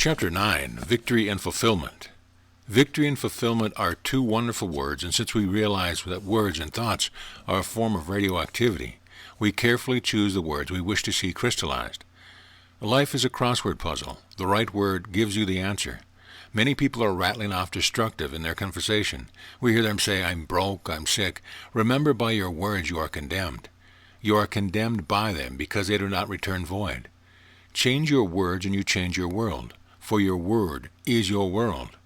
Chapter 9, Victory and Fulfillment. Victory and fulfillment are two wonderful words, and since we realize that words and thoughts are a form of radioactivity, we carefully choose the words we wish to see crystallized. Life is a crossword puzzle. The right word gives you the answer. Many people are rattling off destructive in their conversation. We hear them say, "I'm broke, I'm sick." Remember, by your words you are condemned. You are condemned by them because they do not return void. Change your words and you change your world, for your word is your world.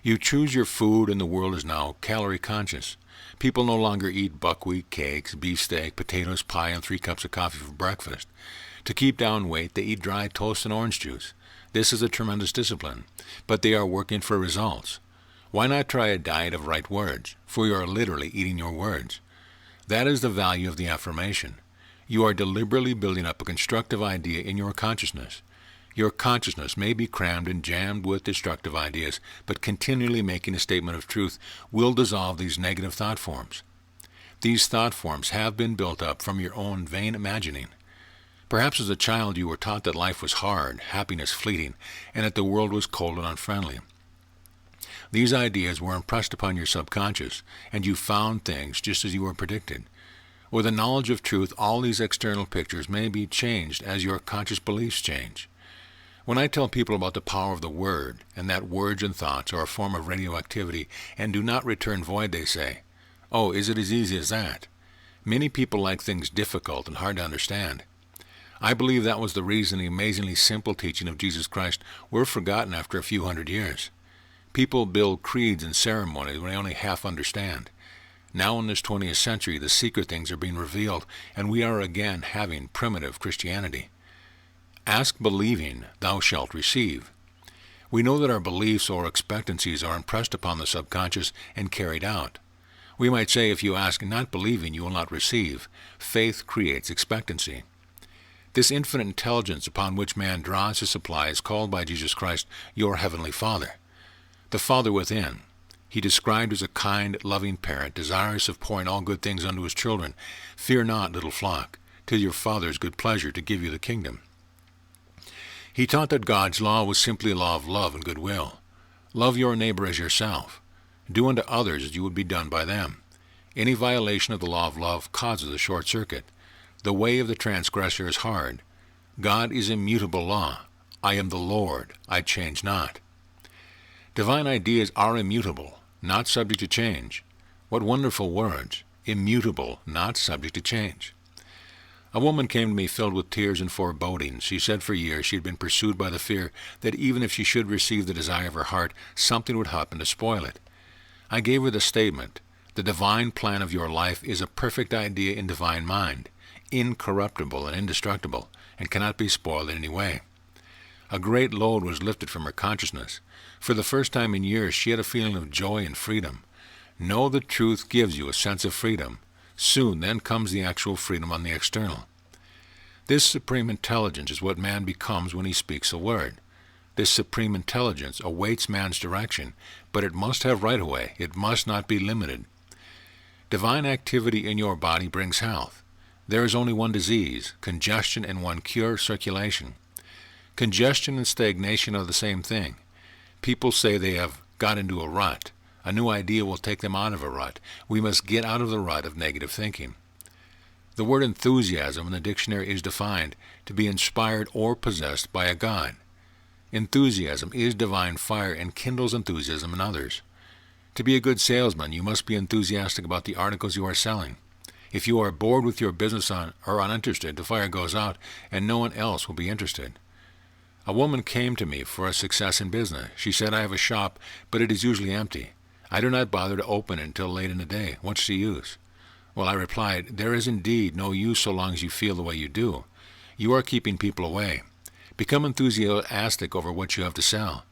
You choose your food, and the world is now calorie conscious. People no longer eat buckwheat cakes, beefsteak, potatoes, pie, and 3 cups of coffee for breakfast. To keep down weight, they eat dry toast and orange juice. This is a tremendous discipline, but they are working for results. Why not try a diet of right words? For you are literally eating your words. That is the value of the affirmation. You are deliberately building up a constructive idea in your consciousness. Your consciousness may be crammed and jammed with destructive ideas, but continually making a statement of truth will dissolve these negative thought forms. These thought forms have been built up from your own vain imagining. Perhaps as a child you were taught that life was hard, happiness fleeting, and that the world was cold and unfriendly. These ideas were impressed upon your subconscious, and you found things just as you were predicted. With the knowledge of truth, all these external pictures may be changed as your conscious beliefs change. When I tell people about the power of the word, and that words and thoughts are a form of radioactivity and do not return void, they say, "Oh, is it as easy as that?" Many people like things difficult and hard to understand. I believe that was the reason the amazingly simple teaching of Jesus Christ were forgotten after a few hundred years. People build creeds and ceremonies when they only half understand. Now in this 20th century, the secret things are being revealed, and we are again having primitive Christianity. Ask believing, thou shalt receive. We know that our beliefs or expectancies are impressed upon the subconscious and carried out. We might say, if you ask not believing, you will not receive. Faith creates expectancy. This infinite intelligence upon which man draws his supply is called by Jesus Christ your heavenly Father. The Father within. He described as a kind, loving parent, desirous of pouring all good things unto his children. Fear not, little flock, 'tis your Father's good pleasure to give you the kingdom. He taught that God's law was simply a law of love and goodwill. Love your neighbor as yourself. Do unto others as you would be done by them. Any violation of the law of love causes a short circuit. The way of the transgressor is hard. God is immutable law. I am the Lord, I change not. Divine ideas are immutable, not subject to change. What wonderful words! Immutable, not subject to change. A woman came to me filled with tears and forebodings. She said for years she had been pursued by the fear that even if she should receive the desire of her heart, something would happen to spoil it. I gave her the statement, the divine plan of your life is a perfect idea in divine mind, incorruptible and indestructible, and cannot be spoiled in any way. A great load was lifted from her consciousness. For the first time in years, she had a feeling of joy and freedom. Know the truth gives you a sense of freedom. Soon then comes the actual freedom on the external. This supreme intelligence is what man becomes when he speaks a word. This supreme intelligence awaits man's direction, but it must have right-of-way. It must not be limited. Divine activity in your body brings health. There is only one disease, congestion, and one cure, circulation. Congestion and stagnation are the same thing. People say they have got into a rut. A new idea will take them out of a rut. We must get out of the rut of negative thinking. The word enthusiasm in the dictionary is defined to be inspired or possessed by a god. Enthusiasm is divine fire and kindles enthusiasm in others. To be a good salesman, you must be enthusiastic about the articles you are selling. If you are bored with your business or uninterested, the fire goes out and no one else will be interested. A woman came to me for a success in business. She said, "I have a shop, but it is usually empty. I do not bother to open it until late in the day. What's the use?" Well, I replied, "There is indeed no use so long as you feel the way you do. You are keeping people away. Become enthusiastic over what you have to sell.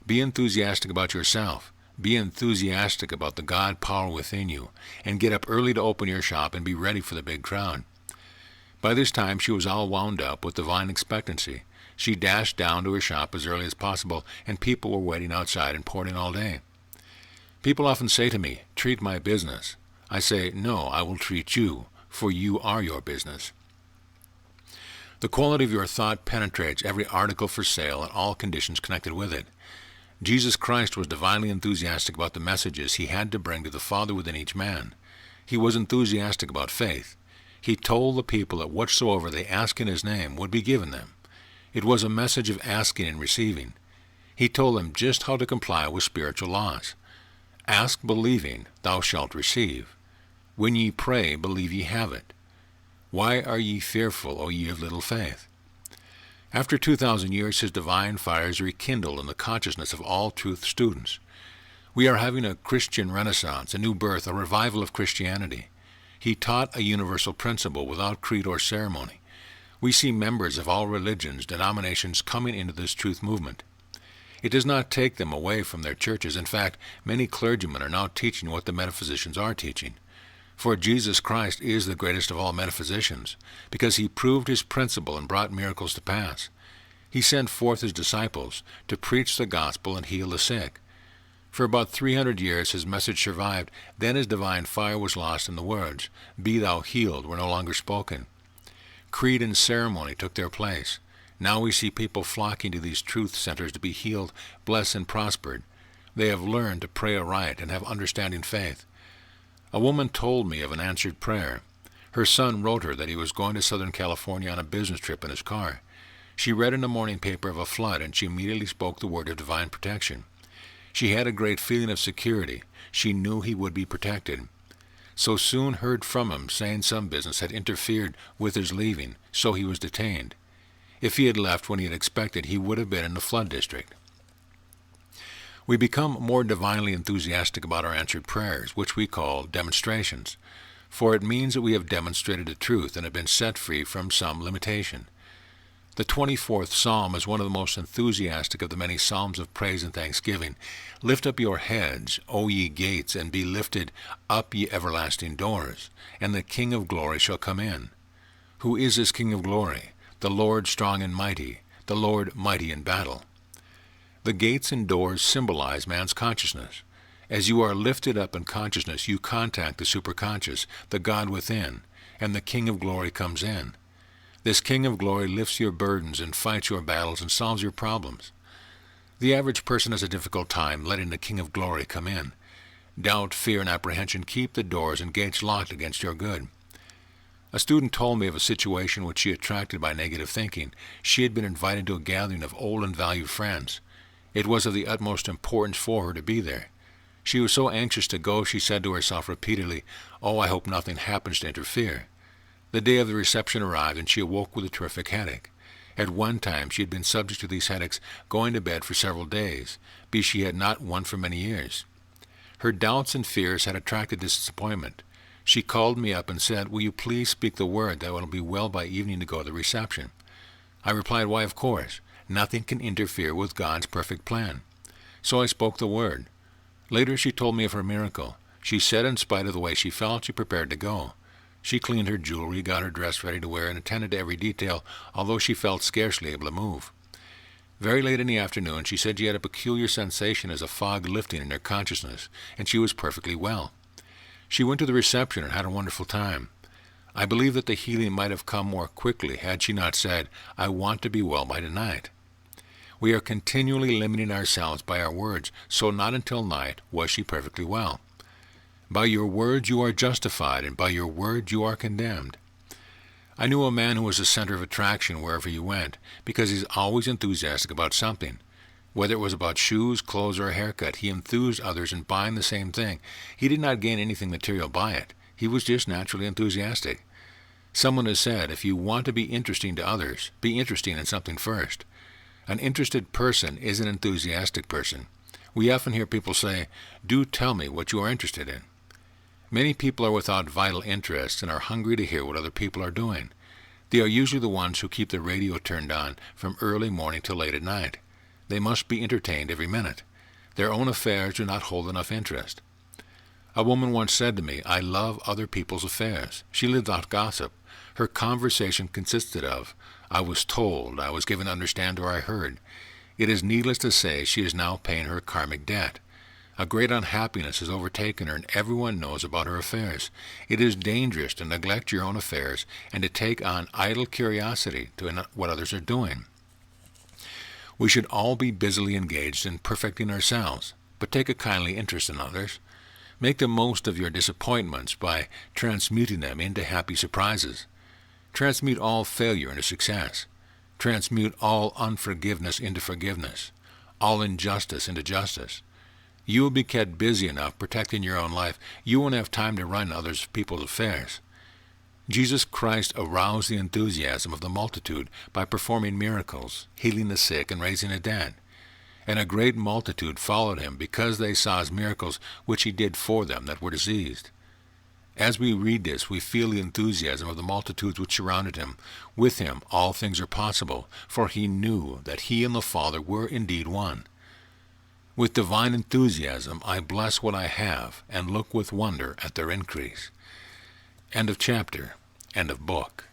Be enthusiastic about yourself. Be enthusiastic about the God power within you, and get up early to open your shop and be ready for the big crowd." By this time, she was all wound up with divine expectancy. She dashed down to her shop as early as possible, and people were waiting outside and poured in all day. People often say to me, "Treat my business." I say, "No, I will treat you, for you are your business." The quality of your thought penetrates every article for sale and all conditions connected with it. Jesus Christ was divinely enthusiastic about the messages he had to bring to the Father within each man. He was enthusiastic about faith. He told the people that whatsoever they ask in his name would be given them. It was a message of asking and receiving. He told them just how to comply with spiritual laws. Ask believing, thou shalt receive. When ye pray, believe ye have it. Why are ye fearful, O ye of little faith? After 2,000 years, his divine fire is rekindled in the consciousness of all truth students. We are having a Christian renaissance, a new birth, a revival of Christianity. He taught a universal principle without creed or ceremony. We see members of all religions, denominations coming into this truth movement. It does not take them away from their churches. In fact, many clergymen are now teaching what the metaphysicians are teaching. For Jesus Christ is the greatest of all metaphysicians, because he proved his principle and brought miracles to pass. He sent forth his disciples to preach the gospel and heal the sick. For about 300 years his message survived. Then his divine fire was lost, and the words, "Be thou healed," were no longer spoken. Creed and ceremony took their place. Now we see people flocking to these truth centers to be healed, blessed, and prospered. They have learned to pray aright and have understanding faith. A woman told me of an answered prayer. Her son wrote her that he was going to Southern California on a business trip in his car. She read in the morning paper of a flood, and she immediately spoke the word of divine protection. She had a great feeling of security. She knew he would be protected. So soon heard from him, saying some business had interfered with his leaving, so he was detained. If he had left when he had expected, he would have been in the flood district. We become more divinely enthusiastic about our answered prayers, which we call demonstrations, for it means that we have demonstrated the truth and have been set free from some limitation. The 24th Psalm is one of the most enthusiastic of the many psalms of praise and thanksgiving. Lift up your heads, O ye gates, and be lifted up, ye everlasting doors, and the King of glory shall come in. Who is this King of glory? The Lord strong and mighty, the Lord mighty in battle. The gates and doors symbolize man's consciousness. As you are lifted up in consciousness, you contact the superconscious, the God within, and the King of glory comes in. This King of glory lifts your burdens and fights your battles and solves your problems. The average person has a difficult time letting the King of glory come in. Doubt, fear, and apprehension keep the doors and gates locked against your good. A student told me of a situation which she attracted by negative thinking. She had been invited to a gathering of old and valued friends. It was of the utmost importance for her to be there. She was so anxious to go, she said to herself repeatedly, "Oh, I hope nothing happens to interfere." The day of the reception arrived, and she awoke with a terrific headache. At one time she had been subject to these headaches, going to bed for several days, be she had not one for many years. Her doubts and fears had attracted this disappointment. She called me up and said, "Will you please speak the word that I will be well by evening to go to the reception?" I replied, "Why, of course. Nothing can interfere with God's perfect plan." So I spoke the word. Later she told me of her miracle. She said in spite of the way she felt, she prepared to go. She cleaned her jewelry, got her dress ready to wear, and attended to every detail, although she felt scarcely able to move. Very late in the afternoon, she said she had a peculiar sensation as a fog lifting in her consciousness, and she was perfectly well. She went to the reception and had a wonderful time. I believe that the healing might have come more quickly had she not said, "I want to be well by tonight." We are continually limiting ourselves by our words, so not until night was she perfectly well. By your words you are justified, and by your word you are condemned. I knew a man who was the center of attraction wherever he went, because he's always enthusiastic about something. Whether it was about shoes, clothes, or a haircut, he enthused others in buying the same thing. He did not gain anything material by it. He was just naturally enthusiastic. Someone has said, if you want to be interesting to others, be interesting in something first. An interested person is an enthusiastic person. We often hear people say, "Do tell me what you are interested in." Many people are without vital interests and are hungry to hear what other people are doing. They are usually the ones who keep the radio turned on from early morning till late at night. They must be entertained every minute. Their own affairs do not hold enough interest. A woman once said to me, "I love other people's affairs." She lived without gossip. Her conversation consisted of, "I was told," "I was given to understand," or "I heard." It is needless to say she is now paying her karmic debt. A great unhappiness has overtaken her, and everyone knows about her affairs. It is dangerous to neglect your own affairs and to take on idle curiosity to what others are doing. We should all be busily engaged in perfecting ourselves, but take a kindly interest in others. Make the most of your disappointments by transmuting them into happy surprises. Transmute all failure into success. Transmute all unforgiveness into forgiveness, all injustice into justice. You will be kept busy enough protecting your own life, you won't have time to run other people's affairs. Jesus Christ aroused the enthusiasm of the multitude by performing miracles, healing the sick, and raising the dead. And a great multitude followed him because they saw his miracles which he did for them that were diseased. As we read this, we feel the enthusiasm of the multitudes which surrounded him. With him all things are possible, for he knew that he and the Father were indeed one. With divine enthusiasm I bless what I have, and look with wonder at their increase. End of chapter. End of book.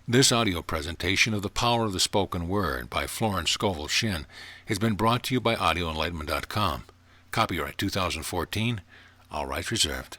This audio presentation of The Power of the Spoken Word by Florence Scovill, Shinn has been brought to you by AudioEnlightenment.com. Copyright 2014, all rights reserved.